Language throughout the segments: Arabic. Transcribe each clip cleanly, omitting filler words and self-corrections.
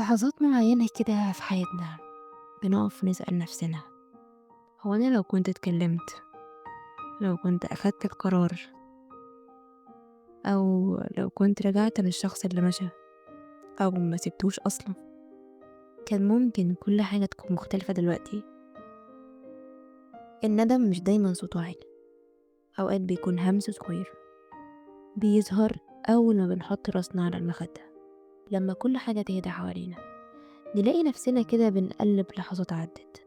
لحظات معينة كده في حياتنا بنقف نسأل نفسنا، هو أنا لو كنت اتكلمت، لو كنت أخدت القرار، أو لو كنت رجعت للشخص اللي مشى أو ما سبتوش أصلا، كان ممكن كل حاجة تكون مختلفة دلوقتي. الندم مش دايما صوته عالي، أوقات بيكون همس صغير بيظهر أول ما بنحط راسنا على المخدة. لما كل حاجة تهدى حوالينا نلاقي نفسنا كده بنقلب لحظات عدت،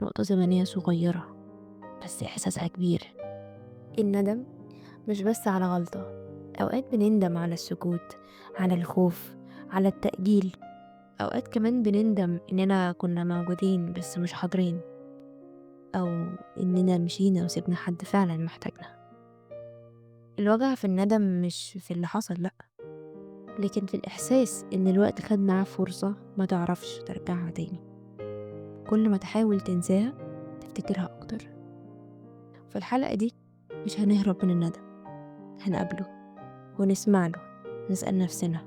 نقطة زمنية صغيرة بس إحساسها كبير. الندم مش بس على غلطة، أوقات بنندم على السكوت، على الخوف، على التأجيل. أوقات كمان بنندم إننا كنا موجودين بس مش حاضرين، أو إننا مشينا وسيبنا حد فعلا محتاجنا. الوجع في الندم مش في اللي حصل، لأ، لكن في الإحساس إن الوقت خد معاه فرصة ما تعرفش ترجعها تاني. كل ما تحاول تنساها تفتكرها أكتر. في الحلقة دي مش هنهرب من الندم، هنقابله ونسمع له، نسأل نفسنا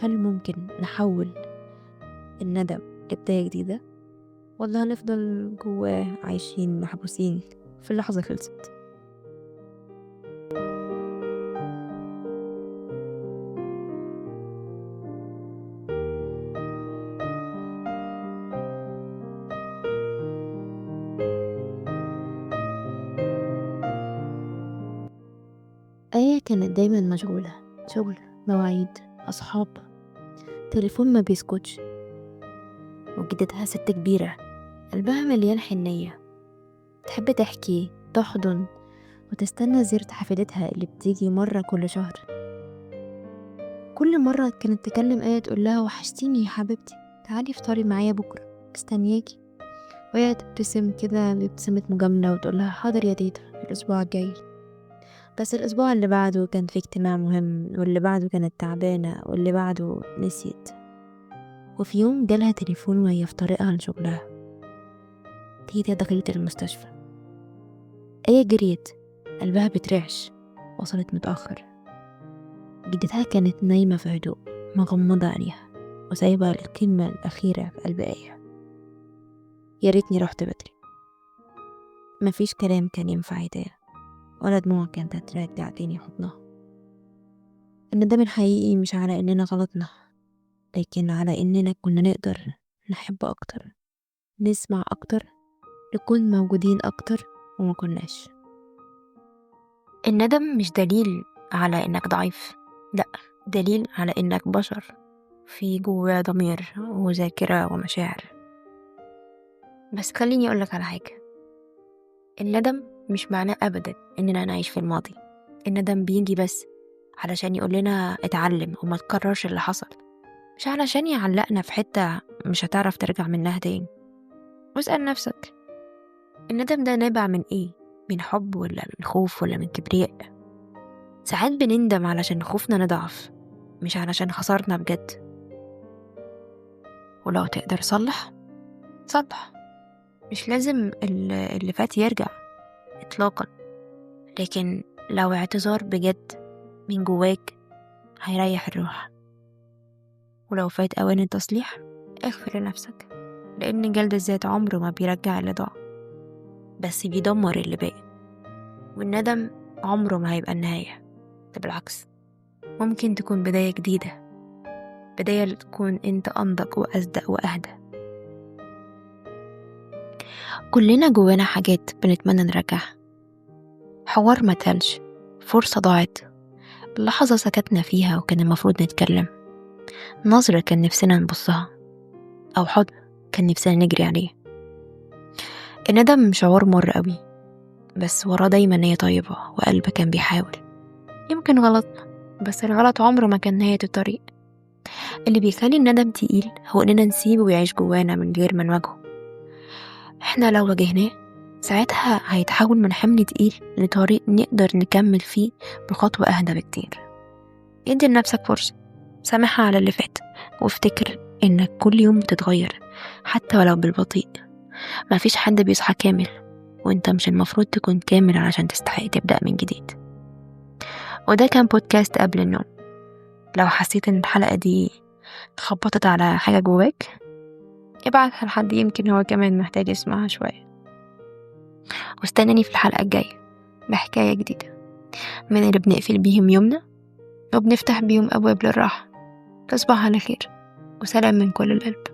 هل ممكن نحول الندم لبداية جديدة، ولا هنفضل جواه عايشين محبوسين في اللحظة خلصت. آية كانت دايما مشغولة، شغل، مواعيد، أصحاب، تليفون ما بيسكتش. وجدتها ست كبيرة قلبها مليان حنية، تحب تحكي، تحضن، وتستنى زيارة حفيدتها اللي بتيجي مرة كل شهر. كل مرة كانت تكلم آية تقول لها وحشتيني يا حبيبتي، تعالي افطري معايا بكرة، مستنياكي. وهي تبتسم كده بابتسامة مجاملة وتقول لها حاضر يا تيتا الأسبوع الجاي. بس الأسبوع اللي بعده كان في اجتماع مهم، واللي بعده كانت تعبانة، واللي بعده نسيت. وفي يوم جالها تليفون وهي في طريقها لشغلها، تيتا دخلت المستشفى. آية جريت، قلبها بترعش، وصلت متأخر. جدتها كانت نايمة في هدوء، مغمضة عينيها وسايبة الكلمة الأخيرة في قلب آية: يا ريتني رحت بدري. مفيش كلام كان ينفع يتقال، ولا دموع كانت هترجع تاني حضنها. الندم الحقيقي مش على إننا غلطنا، لكن على إننا كنا نقدر نحب أكتر، نسمع أكتر، نكون موجودين أكتر، وما كناش. الندم مش دليل على إنك ضعيف، لأ، دليل على إنك بشر، في جواه ضمير وذاكرة ومشاعر. بس خليني أقولك على حاجة، الندم مش معناه أبدا إننا نعيش في الماضي. الندم بيجي بس علشان يقولنا اتعلم وما تكررش اللي حصل، مش علشان يعلقنا في حتة مش هتعرف ترجع منها تاني. واسأل نفسك، الندم ده نابع من ايه؟ من حب ولا من خوف ولا من كبرياء؟ ساعات بنندم علشان خوفنا نضعف، مش علشان خسرنا بجد. ولو تقدر صلح صلح، مش لازم اللي فات يرجع اطلاقا، لكن لو اعتذار بجد من جواك هيريح الروح. ولو فات اوان التصليح اغفر لنفسك، لان جلد الذات عمره ما بيرجع اللي ضاع، بس بيدمر اللي باقي. والندم عمره ما هيبقى النهاية، ده بالعكس، ممكن تكون بداية جديدة، بداية تكون انت أنضج وأصدق وأهدى. كلنا جوانا حاجات بنتمنى نرجعها، حوار ما تلش، فرصة ضاعت، لحظة سكتنا فيها وكان المفروض نتكلم، نظرة كان نفسنا نبصها، أو حضن كان نفسنا نجري عليه. الندم شعور مر قوي، بس وراه دايما نية طيبة وقلب كان بيحاول. يمكن غلطنا، بس الغلط عمره ما كان نهاية الطريق. اللي بيخلي الندم تقيل هو إننا نسيبه ويعيش جوانا من غير ما نواجهه. احنا لو واجهناه ساعتها هيتحول من حمل تقيل لطريق نقدر نكمل فيه بخطوة أهدى بكتير. ادي لنفسك فرصة، سامحها على اللي فات، وافتكر إنك كل يوم بتتغير حتى ولو بالبطيء. مفيش حد بيصحى كامل، وانت مش المفروض تكون كامل علشان تستحق تبدأ من جديد. وده كان بودكاست قبل النوم. لو حسيت ان الحلقة دي خبطت على حاجة جواك، ابعتها لحد يمكن هو كمان محتاج يسمعها شوية. واستناني في الحلقة الجاية بحكاية جديدة من اللي بنقفل بيهم يومنا وبنفتح بيهم أبواب للراحة. تصبح على خير وسلام من كل القلب.